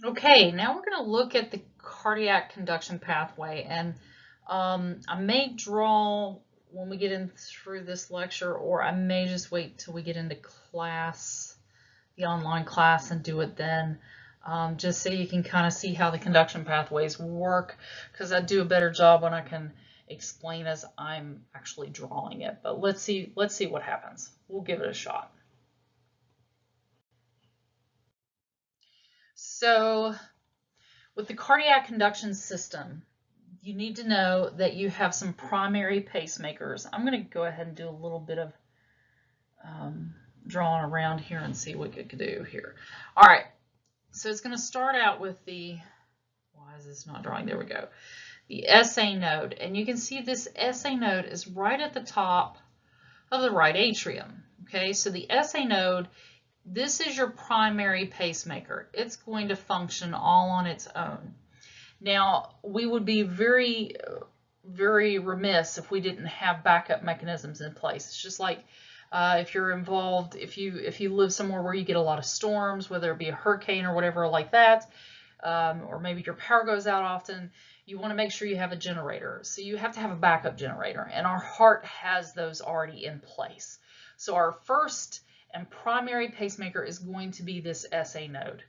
Okay, now we're going to look at the cardiac conduction pathway, and I may draw when we get in through this lecture, or I may just wait till we get into class, the online class, and do it then, just so you can kind of see how the conduction pathways work, because I do a better job when I can explain as I'm actually drawing it. But let's see what happens. We'll give it a shot. So with the cardiac conduction system, you need to know that you have some primary pacemakers. I'm going to go ahead and do a little bit of drawing around here and see what we could do here. All right, so it's going to start out with the, why is this not drawing? There we go. The SA node, and you can see this SA node is right at the top of the right atrium. Okay, so the SA node, this is your primary pacemaker. It's going to function all on its own. Now, we would be very remiss if we didn't have backup mechanisms in place. It's just like if you're involved, if you live somewhere where you get a lot of storms, whether it be a hurricane or whatever like that, or maybe your power goes out often, you want to make sure you have a generator. So you have to have a backup generator, and our heart has those already in place. So our first and primary pacemaker is going to be this SA node.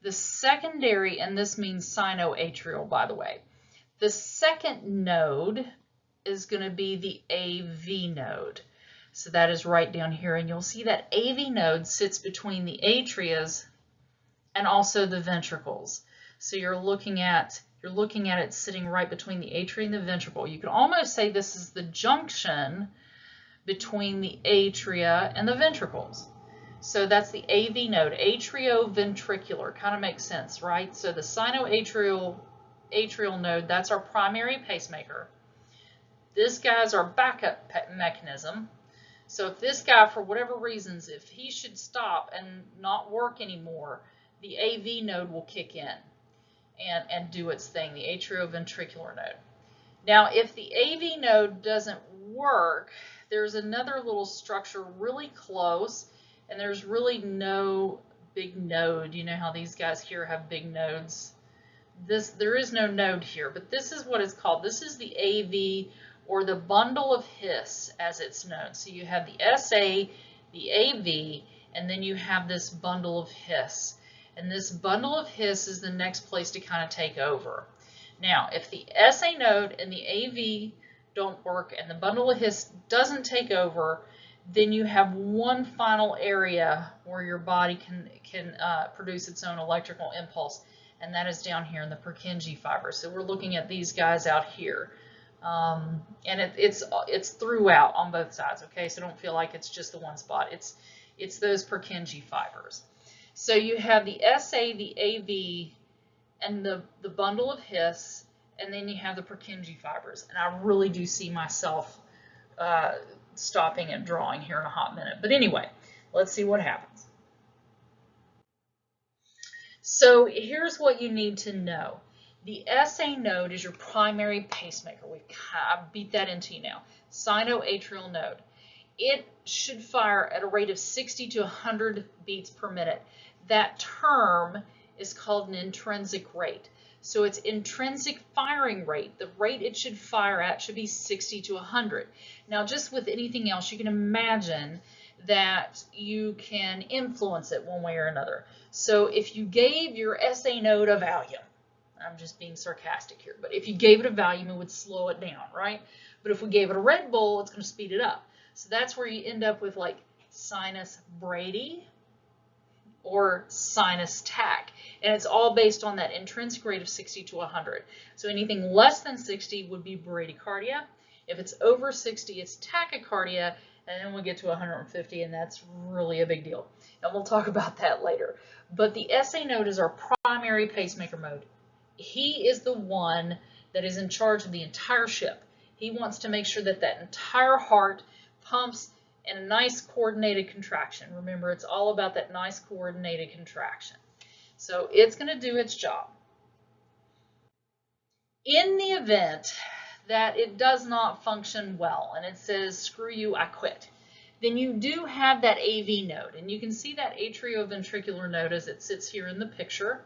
The secondary, and this means sinoatrial, by the way, the second node is going to be the AV node. So that is right down here, and you'll see that AV node sits between the atrias and also the ventricles. So you're looking at it sitting right between the atria and the ventricle. You can almost say this is the junction between the atria and the ventricles. So that's the AV node, atrioventricular, kind of makes sense, right? So the sinoatrial node, that's our primary pacemaker. This guy's our backup mechanism. So if this guy, for whatever reasons, if he should stop and not work anymore, the AV node will kick in and do its thing, the atrioventricular node. Now, if the AV node doesn't work, there's another little structure really close, and there's really no big node. You know how these guys here have big nodes? There is no node here, but this is what it's called. This is the AV, or the bundle of His, as it's known. So you have the SA, the AV, and then you have this bundle of His. And this bundle of His is the next place to kind of take over. Now, if the SA node and the AV don't work and the bundle of His doesn't take over, then you have one final area where your body can produce its own electrical impulse, and that is down here in the Purkinje fiber. So we're looking at these guys out here, and it's throughout on both sides. Okay, so don't feel like it's just the one spot. It's those Purkinje fibers. So you have the SA, the AV, and the bundle of His, and then you have the Purkinje fibers. And I really do see myself stopping and drawing here in a hot minute. But anyway, let's see what happens. So here's what you need to know. The SA node is your primary pacemaker. I've beat that into you now. Sinoatrial node. It should fire at a rate of 60 to 100 beats per minute. That term is called an intrinsic rate. So its intrinsic firing rate, the rate it should fire at, should be 60 to 100. Now, just with anything else, you can imagine that you can influence it one way or another. So if you gave your SA node a Valium, I'm just being sarcastic here, but if you gave it a Valium, it would slow it down, right? But if we gave it a Red Bull, it's going to speed it up. So that's where you end up with like sinus brady or sinus tach. And it's all based on that intrinsic rate of 60 to 100. So anything less than 60 would be bradycardia. If it's over 60, it's tachycardia. And then we'll get to 150, and that's really a big deal. And we'll talk about that later. But the SA node is our primary pacemaker mode. He is the one that is in charge of the entire ship. He wants to make sure that that entire heart pumps in a nice coordinated contraction. Remember, it's all about that nice coordinated contraction. So it's going to do its job. In the event that it does not function well and it says, screw you, I quit, then you do have that AV node. And you can see that atrioventricular node as it sits here in the picture.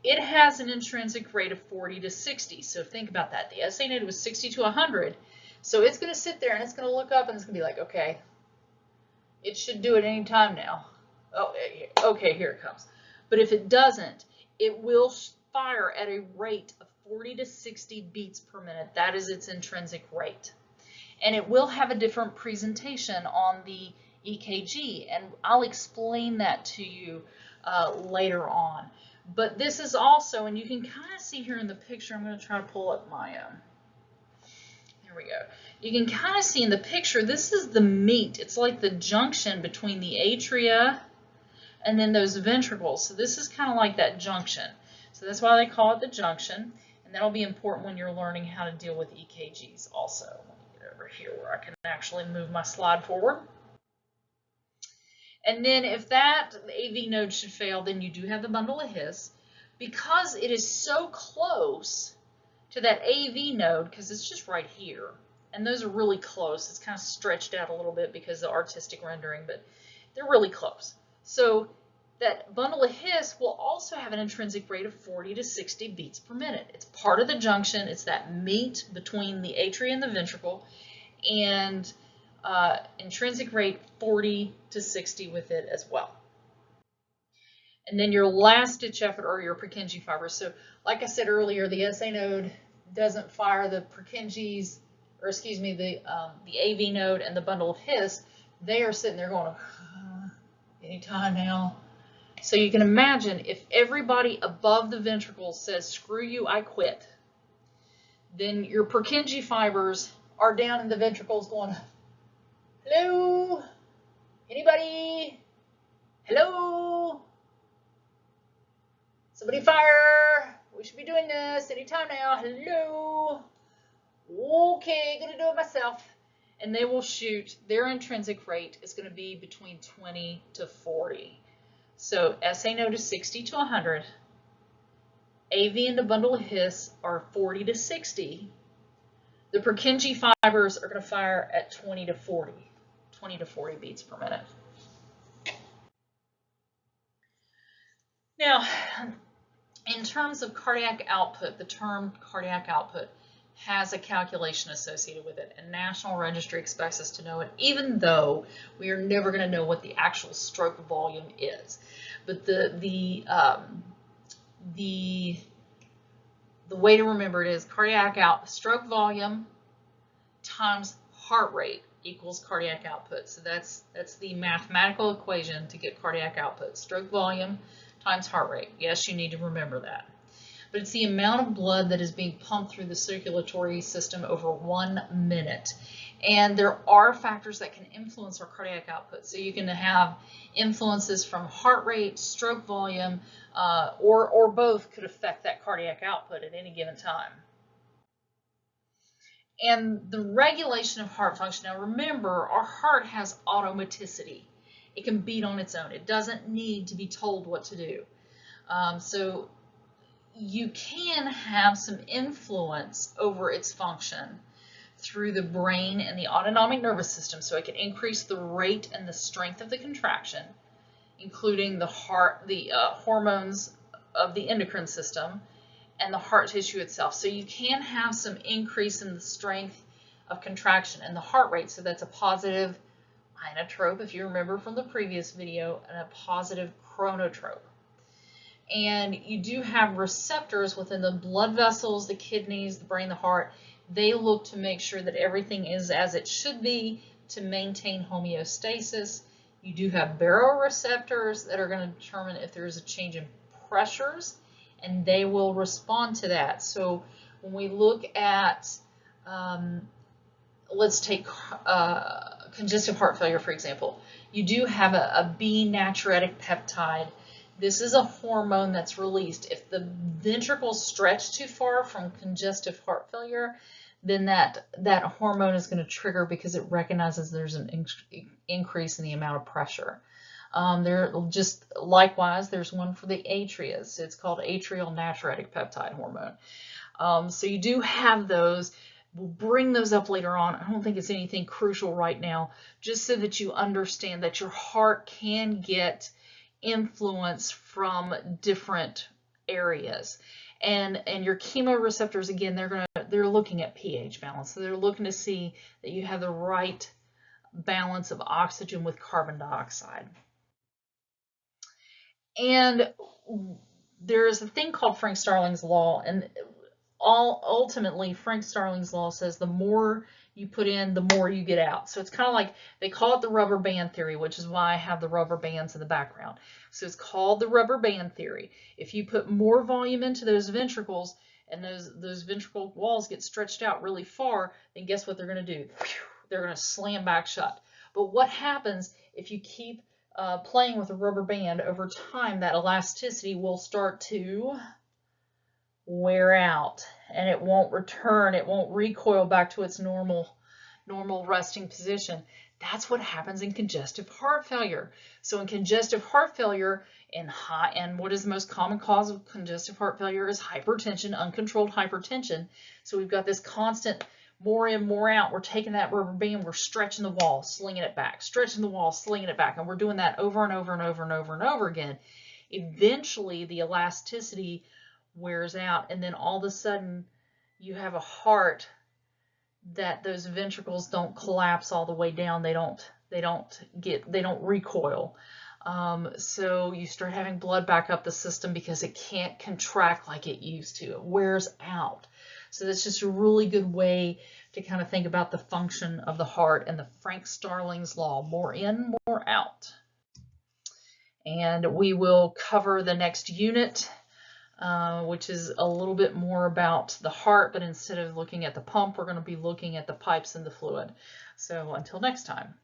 it has an intrinsic rate of 40 to 60. So think about that. The SA node was 60 to 100. So it's going to sit there and it's going to look up and it's going to be like, okay, it should do it any time now. Oh, okay, here it comes. But if it doesn't, it will fire at a rate of 40 to 60 beats per minute. That is its intrinsic rate. And it will have a different presentation on the EKG, and I'll explain that to you later on. But this is also, and you can kind of see here in the picture, I'm going to try to pull up my there we go. You can kind of see in the picture, this is the meat. It's like the junction between the atria and then those ventricles. So this is kind of like that junction. So that's why they call it the junction. And that'll be important when you're learning how to deal with EKGs also. Let me get over here where I can actually move my slide forward. And then if that AV node should fail, then you do have the bundle of His. Because it is so close to that AV node, because it's just right here, and those are really close. It's kind of stretched out a little bit because of the artistic rendering, but they're really close. So that bundle of His will also have an intrinsic rate of 40 to 60 beats per minute. It's part of the junction. It's that meat between the atria and the ventricle, and intrinsic rate 40 to 60 with it as well. And then your last ditch effort are your Purkinje fibers. So like I said earlier, the SA node doesn't fire the Purkinjes, or excuse me, the AV node and the bundle of His. They are sitting there going, anytime now. So you can imagine if everybody above the ventricle says, screw you, I quit, then your Purkinje fibers are down in the ventricles going, hello, anybody? Hello? Somebody fire. We should be doing this anytime now. Hello? Okay, gonna do it myself. And they will shoot. Their intrinsic rate is going to be between 20 to 40. So SA node is 60 to 100. AV and the bundle of His are 40 to 60. The Purkinje fibers are going to fire at 20 to 40 beats per minute. Now, in terms of cardiac output, the term cardiac output has a calculation associated with it, and National Registry expects us to know it, even though we are never going to know what the actual stroke volume is. But the way to remember it is stroke volume times heart rate equals cardiac output. So that's the mathematical equation to get cardiac output. Stroke volume times heart rate. Yes, you need to remember that. But it's the amount of blood that is being pumped through the circulatory system over 1 minute. And there are factors that can influence our cardiac output. So you can have influences from heart rate, stroke volume, or both could affect that cardiac output at any given time. And the regulation of heart function. Now remember, our heart has automaticity. It can beat on its own. It doesn't need to be told what to do. So you can have some influence over its function through the brain and the autonomic nervous system. So it can increase the rate and the strength of the contraction, including the hormones of the endocrine system and the heart tissue itself. So you can have some increase in the strength of contraction and the heart rate. So that's a positive inotrope, if you remember from the previous video, and a positive chronotrope. And you do have receptors within the blood vessels, the kidneys, the brain, the heart. They look to make sure that everything is as it should be to maintain homeostasis. You do have baroreceptors that are going to determine if there is a change in pressures, and they will respond to that. So when we look at, let's take congestive heart failure, for example, you do have a B natriuretic peptide. This is a hormone that's released. If the ventricles stretch too far from congestive heart failure, then that hormone is going to trigger because it recognizes there's an increase in the amount of pressure. Just likewise, there's one for the atria. It's called atrial natriuretic peptide hormone. So you do have those. We'll bring those up later on. I don't think it's anything crucial right now, just so that you understand that your heart can get influence from different areas. And your chemoreceptors, again, they're looking at pH balance. So they're looking to see that you have the right balance of oxygen with carbon dioxide. And there's a thing called Frank Starling's law, and ultimately Frank Starling's law says the more you put in, the more you get out. So it's kind of like, they call it the rubber band theory, which is why I have the rubber bands in the background. So it's called the rubber band theory. If you put more volume into those ventricles and those ventricle walls get stretched out really far, then guess what they're going to do? They're going to slam back shut. But what happens if you keep playing with a rubber band over time? That elasticity will start to wear out, and it won't return, it won't recoil back to its normal resting position. That's what happens in congestive heart failure. So in congestive heart failure, and what is the most common cause of congestive heart failure is hypertension, uncontrolled hypertension. So we've got this constant more in, more out. We're taking that rubber band, we're stretching the wall, slinging it back, stretching the wall, slinging it back, and we're doing that over and over and over and over and over again. Eventually the elasticity wears out, and then all of a sudden you have a heart that those ventricles don't collapse all the way down. They don't recoil. So you start having blood back up the system because it can't contract like it used to. It wears out. So that's just a really good way to kind of think about the function of the heart and the Frank Starling's law, more in, more out. And we will cover the next unit, which is a little bit more about the heart, but instead of looking at the pump, we're going to be looking at the pipes and the fluid. So until next time.